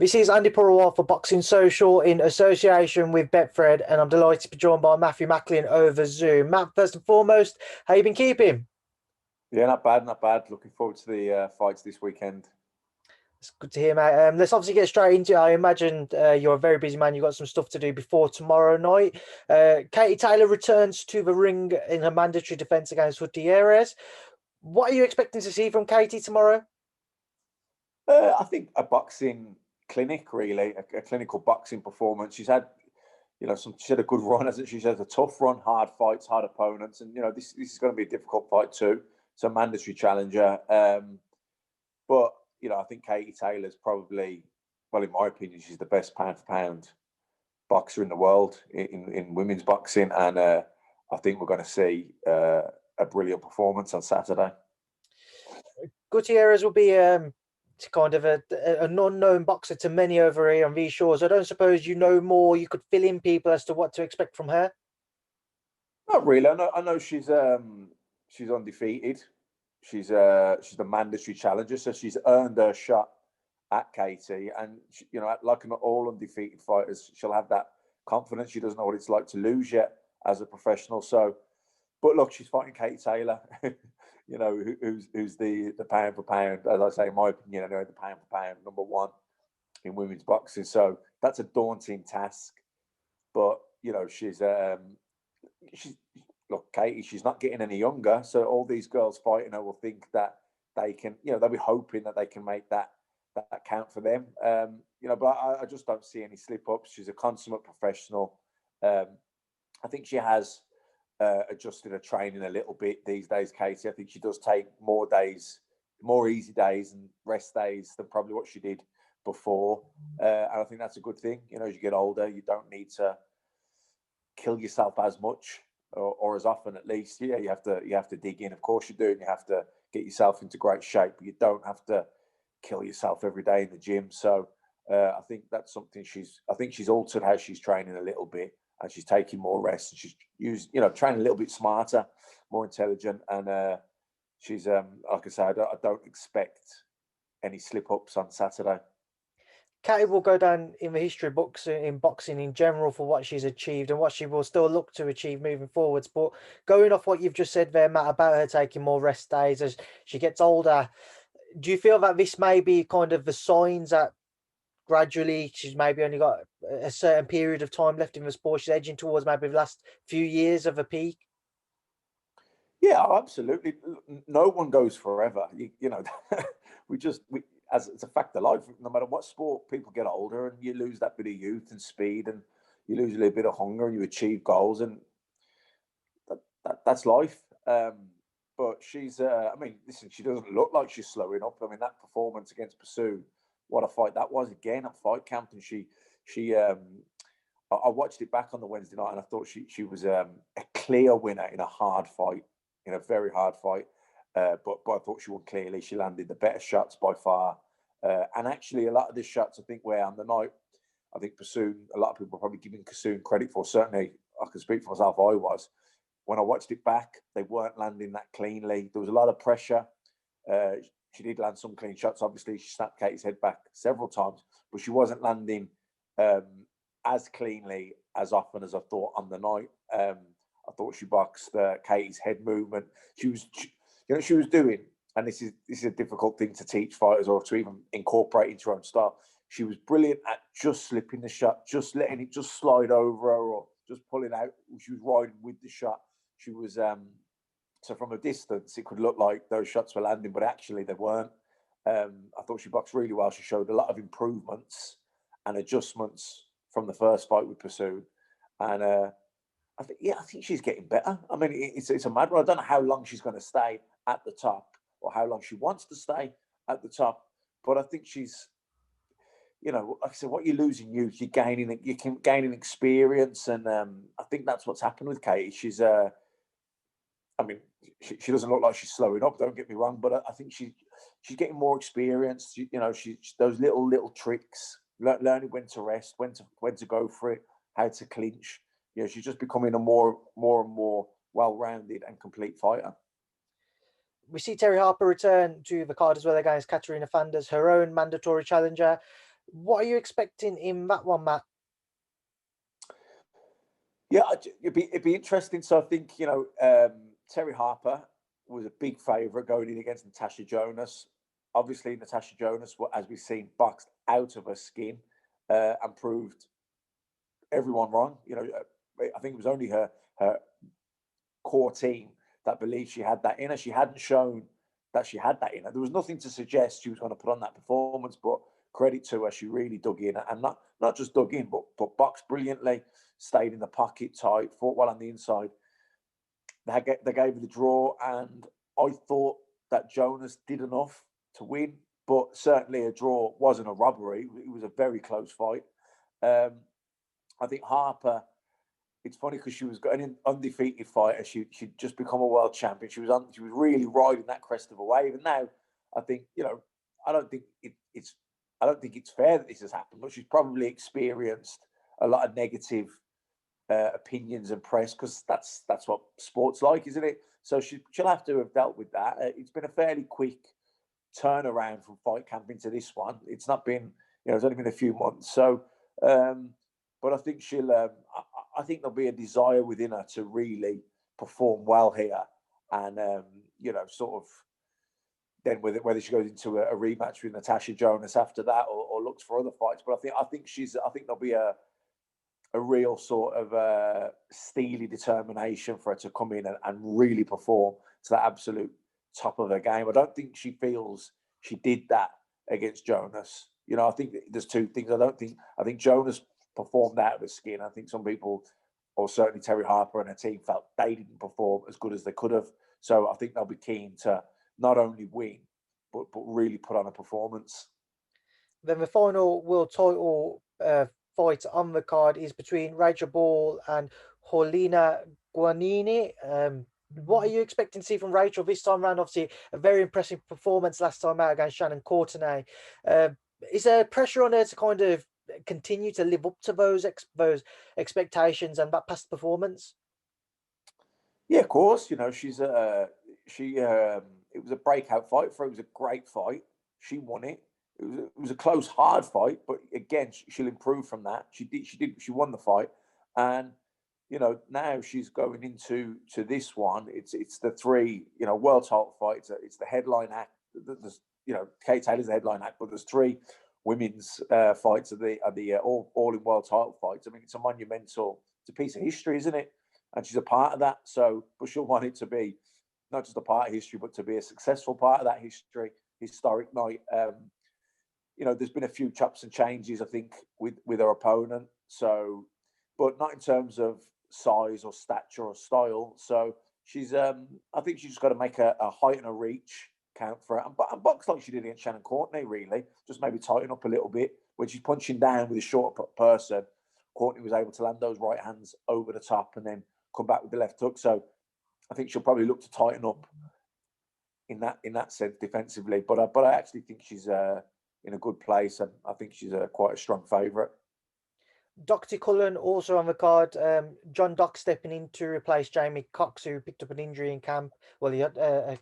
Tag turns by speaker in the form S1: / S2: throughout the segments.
S1: This is Andy Purewal for Boxing Social in association with Betfred, and I'm delighted to be joined by Matthew Macklin over Zoom. Matt, first and foremost, how you been keeping?
S2: Yeah, not bad, not bad. Looking forward to the fights this weekend.
S1: It's good to hear, mate. Let's obviously get straight into it. I imagine you're a very busy man. You've got some stuff to do before tomorrow night. Katie Taylor returns to the ring in her mandatory defence against Gutierrez. What are you expecting to see from Katie tomorrow?
S2: I think a boxing clinic, really, a clinical boxing performance. She's had, she's had a good run, hasn't she? She's had a tough run, hard fights, hard opponents, and this is going to be a difficult fight too. It's a mandatory challenger, but I think Katie Taylor's probably, well, in my opinion, she's the best pound for pound boxer in the world in women's boxing, and I think we're going to see a brilliant performance on Saturday.
S1: Gutierrez will be kind of an unknown boxer to many over here on these shores. I don't suppose you know more. You could fill in people as to what to expect from her.
S2: Not really. I know she's undefeated. She's the mandatory challenger, so she's earned her shot at Katie. And like all undefeated fighters, she'll have that confidence. She doesn't know what it's like to lose yet as a professional. So, but look, she's fighting Katie Taylor. Who's the pound for pound, as I say, in my opinion, the pound for pound number one in women's boxing. So that's a daunting task. But she's look, Katie, she's not getting any younger. So all these girls fighting her will think that they can, they'll be hoping that they can make that count for them. But I just don't see any slip ups. She's a consummate professional. I think she has adjusted her training a little bit these days, Katie. I think she does take more easy days and rest days than probably what she did before. And I think that's a good thing. As you get older, you don't need to kill yourself as much or as often, at least. Yeah, you have to dig in. Of course you do, and you have to get yourself into great shape, but you don't have to kill yourself every day in the gym. So I think that's something she's altered how she's training a little bit. And she's taking more rest, and she's training a little bit smarter, more intelligent, and she's like I said, I don't expect any slip ups on Saturday.
S1: Katie will go down in the history books in boxing in general for what she's achieved and what she will still look to achieve moving forwards. But going off what you've just said there, Matt, about her taking more rest days as she gets older, do you feel that this may be kind of the signs that gradually she's maybe only got a certain period of time left in the sport? She's edging towards maybe the last few years of a peak.
S2: Yeah, absolutely. No one goes forever. we as it's a fact of life. No matter what sport, people get older, and you lose that bit of youth and speed, and you lose a little bit of hunger, and you achieve goals, and that's life. But she's, listen, she doesn't look like she's slowing up. I mean, that performance against Pursuit, what a fight that was again at Fight Camp, and I watched it back on the Wednesday night, and I thought she was a clear winner in a hard fight, in a very hard fight. But I thought she won clearly. She landed the better shots by far, and actually a lot of the shots I think were on the night. I think Pursuit, a lot of people are probably giving Pursuit credit for. Certainly, I can speak for myself. I was. When I watched it back, they weren't landing that cleanly. There was a lot of pressure. She did land some clean shots. Obviously, she snapped Katie's head back several times, but she wasn't landing as cleanly as often as I thought on the night. I thought she boxed Katie's head movement. She was doing, and this is a difficult thing to teach fighters or to even incorporate into her own style. She was brilliant at just slipping the shot, just letting it just slide over her, or just pulling out. She was riding with the shot. She was so from a distance, it could look like those shots were landing, but actually they weren't. I thought she boxed really well. She showed a lot of improvements and adjustments from the first fight with Pursuit, and I think she's getting better. I mean, it's a mad one. I don't know how long she's going to stay at the top, or how long she wants to stay at the top, but I think she's, like I said, what you lose in youth, you're gaining experience, and I think that's what's happened with Katie. She's she doesn't look like she's slowing up. Don't get me wrong, but I think she's getting more experience. She those little tricks, learning when to rest, when to go for it, how to clinch. She's just becoming a more and more well-rounded and complete fighter.
S1: We see Terry Harper return to the card as well against Katarina Fanders, her own mandatory challenger. What are you expecting in that one, Matt?
S2: Yeah, it'd be interesting. So I think, Terry Harper was a big favourite going in against Natasha Jonas. Obviously, Natasha Jonas, as we've seen, boxed out of her skin and proved everyone wrong. I think it was only her core team that believed she had that in her. She hadn't shown that she had that in her. There was nothing to suggest she was going to put on that performance, but credit to her, she really dug in, and not just dug in, but boxed brilliantly, stayed in the pocket tight, fought well on the inside. They gave her the draw, and I thought that Jonas did enough to win, but certainly a draw wasn't a robbery. It was a very close fight. I think Harper, it's funny because she was an undefeated fighter. She'd just become a world champion. She was really riding that crest of a wave. And now I think, I don't think I don't think it's fair that this has happened, but she's probably experienced a lot of negative opinions and press, because that's what sport's like, isn't it? So she'll have to have dealt with that. It's been a fairly quick turnaround from fight camp into this one. It's not been, it's only been a few months. So, but I think I think there'll be a desire within her to really perform well here, and sort of then whether she goes into a rematch with Natasha Jonas after that, or looks for other fights. But I think there'll be a real sort of steely determination for her to come in and really perform to that absolute top of her game. I don't think she feels she did that against Jonas. I think there's two things. I think Jonas performed out of his skin. I think some people, or certainly Terry Harper and her team, felt they didn't perform as good as they could have. So I think they'll be keen to not only win, but really put on a performance.
S1: Then the final world title fight on the card is between Rachel Ball and Paulina Guanini. What are you expecting to see from Rachel this time around? Obviously, a very impressive performance last time out against Shannon Courtenay. Is there pressure on her to kind of continue to live up to those expectations and that past performance?
S2: Yeah, of course. She it was a breakout fight for her. It was a great fight. She won it. It was a close, hard fight, but again, she'll improve from that. She won the fight, and now she's going into this one. It's the three world title fights. It's the headline act. There's Kate Taylor's the headline act, but there's three women's fights of the all in world title fights. I mean, it's a monumental. It's a piece of history, isn't it? And she's a part of that. So, but she'll want it to be not just a part of history, but to be a successful part of that historic night. There's been a few chops and changes, I think, with her opponent. So, but not in terms of size or stature or style. So I think she's just got to make a height and a reach count for it, and box like she did against Shannon Courtenay. Really, just maybe tighten up a little bit when she's punching down with a shorter person. Courtenay was able to land those right hands over the top and then come back with the left hook. So I think she'll probably look to tighten up in that sense defensively. But I actually think she's in a good place, and I think she's quite a strong favourite.
S1: Dr. Cullen also on the card. John Dock stepping in to replace Jamie Cox, who picked up an injury in camp. Well, he had a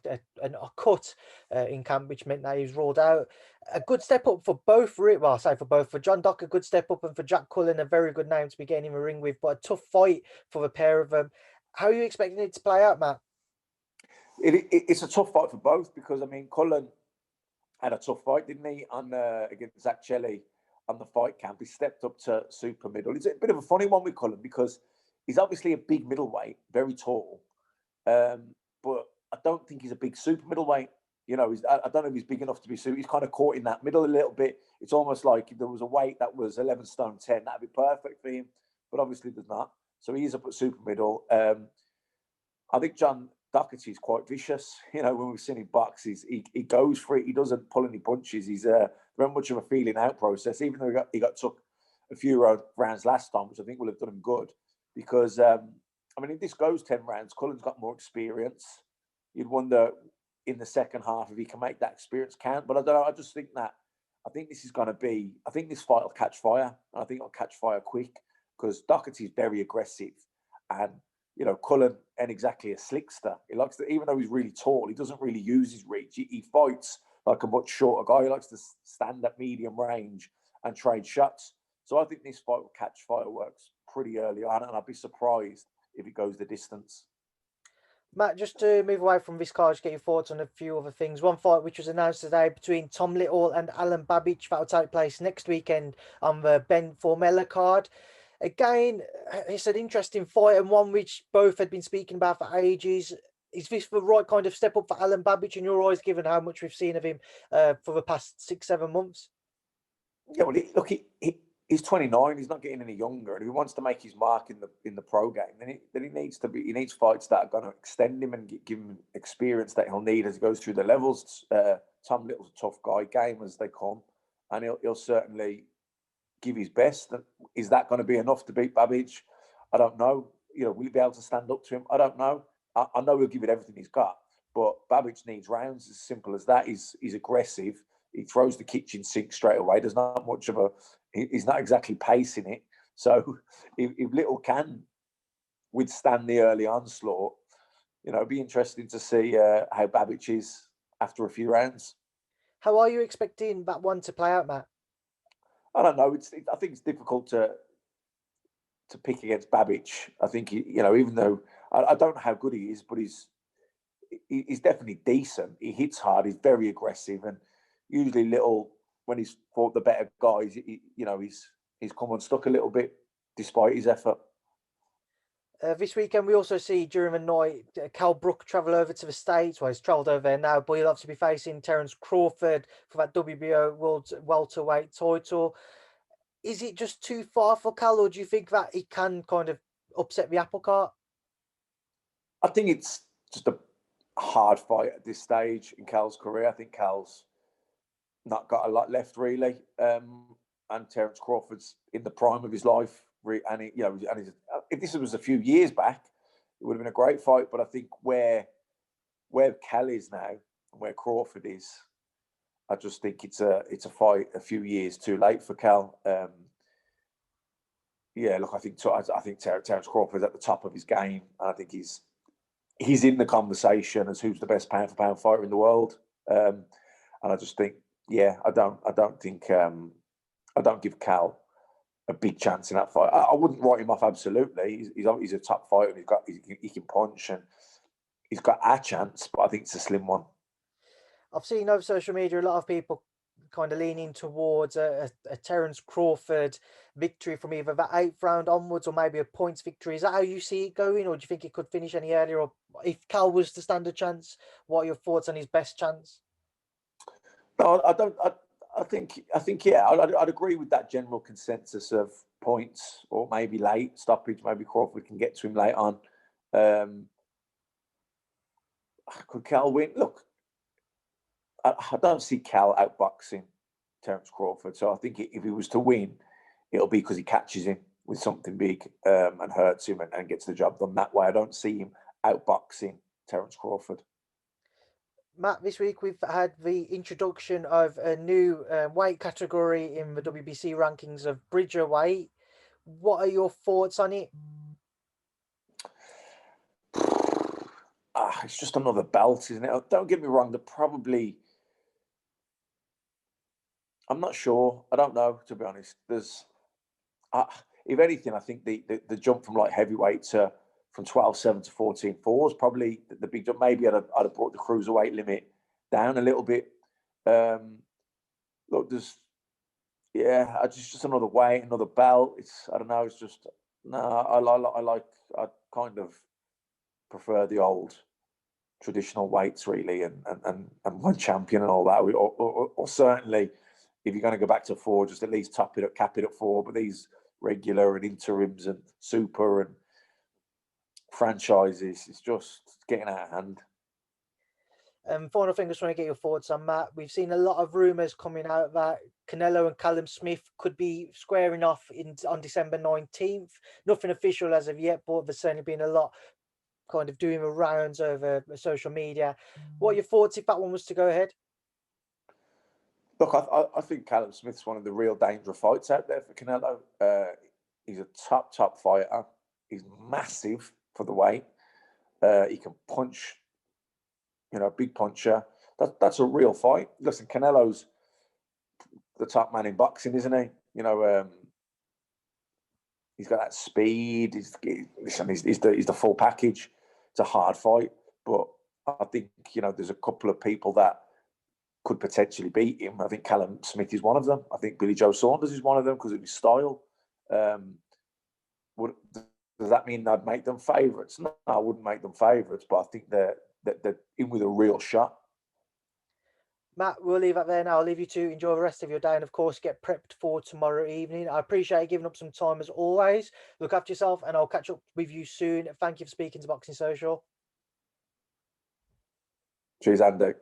S1: cut in camp, which meant that he was ruled out. A good step up for both. Well, I say for both. For John Dock, a good step up, and for Jack Cullen, a very good name to be getting in the ring with. But a tough fight for the pair of them. How are you expecting it to play out, Matt?
S2: It's a tough fight for both, because I mean, Cullen had a tough fight, didn't he, against Zach Chelli on the fight camp. He stepped up to super middle. It's a bit of a funny one with Cullen, because he's obviously a big middleweight, very tall, but I don't think he's a big super middleweight. I don't know if he's big enough to be super. He's kind of caught in that middle a little bit. It's almost like if there was a weight that was 11 stone 10, that'd be perfect for him, but obviously there's not. So he is up at super middle. I think John Doherty is quite vicious. When we've seen him box, he goes for it. He doesn't pull any punches. He's very much of a feeling out process, even though he got took a few rounds last time, which I think will have done him good. Because, if this goes 10 rounds, Cullen's got more experience. You'd wonder in the second half if he can make that experience count. But I don't know. I think this is going to be, I think this fight will catch fire. And I think it'll catch fire quick, because Doherty is very aggressive. And Cullen ain't exactly a slickster. He likes to, even though he's really tall, he doesn't really use his reach. He fights like a much shorter guy. He likes to stand at medium range and trade shots. So I think this fight will catch fireworks pretty early on, and I'd be surprised if it goes the distance.
S1: Matt, just to move away from this card, just get your thoughts on a few other things. One fight which was announced today between Tom Little and Alan Babic that will take place next weekend on the Ben Formella card. Again, it's an interesting fight and one which both had been speaking about for ages. Is this the right kind of step up for Alan Babic in your eyes, given how much we've seen of him for the past 6-7 months?
S2: Yeah, well, look, he's 29. He's not getting any younger, and if he wants to make his mark in the pro game, then he needs to be. He needs fights that are going to extend him and give him experience that he'll need as he goes through the levels. Tom Little's a tough guy, game as they come, and he'll certainly give his best. Is that going to be enough to beat Babic? I don't know. Will he be able to stand up to him? I don't know. I know he'll give it everything he's got, but Babic needs rounds. As simple as that. He's aggressive. He throws the kitchen sink straight away. There's not much of a. He's not exactly pacing it. So if Little can withstand the early onslaught, it'd be interesting to see how Babic is after a few rounds.
S1: How are you expecting that one to play out, Matt?
S2: I don't know. I think it's difficult to pick against Babic. I think even though I don't know how good he is, but he's definitely decent. He hits hard. He's very aggressive, and usually Little, when he's fought the better guys, he's come unstuck a little bit despite his effort.
S1: This weekend, we also see during the night Cal Brook travel over to the States. Well, he's travelled over there now, but he'll obviously be facing Terence Crawford for that WBO World Welterweight title. Is it just too far for Cal, or do you think that he can kind of upset the apple cart?
S2: I think it's just a hard fight at this stage in Cal's career. I think Cal's not got a lot left, really. And Terence Crawford's in the prime of his life. And if this was a few years back, it would have been a great fight. But I think where Cal is now and where Crawford is, I just think it's a fight a few years too late for Cal. I think Terence Crawford's at the top of his game, and I think he's in the conversation as who's the best pound for pound fighter in the world. And I just think, I don't give Cal a big chance in that fight. I wouldn't write him off absolutely. He's a top fighter, and he can punch, and he's got a chance, but I think it's a slim one.
S1: I've seen over social media a lot of people kind of leaning towards a Terence Crawford victory from either the 8th round onwards or maybe a points victory. Is that how you see it going, or do you think it could finish any earlier? Or if Cal was to stand a chance, what are your thoughts on his best chance?
S2: No, I don't. I think I'd agree with that general consensus of points or maybe late stoppage. Maybe Crawford can get to him late on. Could Cal win? Look, I don't see Cal outboxing Terence Crawford. So I think if he was to win, it'll be because he catches him with something big and hurts him and gets the job done that way. I don't see him outboxing Terence Crawford.
S1: Matt, this week we've had the introduction of a new weight category in the WBC rankings of Bridgerweight. What are your thoughts on it?
S2: It's just another belt, isn't it? Don't get me wrong. I'm not sure. I don't know, to be honest. If anything, I think the jump from like heavyweight from 12.7 to 14.4 is probably the big jump. Maybe I'd have brought the cruiserweight limit down a little bit. Look, just another weight, another belt. I don't know. It's just no. I kind of prefer the old traditional weights, really, and one champion and all that. Or certainly, if you're going to go back to 4, just at least cap it at 4. But these regular and interims and super and franchises, it's just getting out of hand.
S1: Final thing, I just want to get your thoughts on, Matt. We've seen a lot of rumours coming out that Canelo and Callum Smith could be squaring off on December 19th. Nothing official as of yet, but there's certainly been a lot kind of doing the rounds over social media. What are your thoughts if that one was to go ahead?
S2: Look, I think Callum Smith's one of the real dangerous fights out there for Canelo. He's a top fighter. He's massive for the weight. He can punch, big puncher. That's a real fight. Listen, Canelo's the top man in boxing, isn't he? You know, he's got that speed. He's the full package. It's a hard fight, but I think, you know, there's a couple of people that could potentially beat him. I think Callum Smith is one of them. I think Billy Joe Saunders is one of them because of his style. Does that mean I'd make them favourites? No, I wouldn't make them favourites, but I think they're in with a real shot.
S1: Matt, we'll leave it there now. I'll leave you to enjoy the rest of your day and, of course, get prepped for tomorrow evening. I appreciate you giving up some time as always. Look after yourself, and I'll catch up with you soon. Thank you for speaking to Boxing Social.
S2: Cheers, Andy.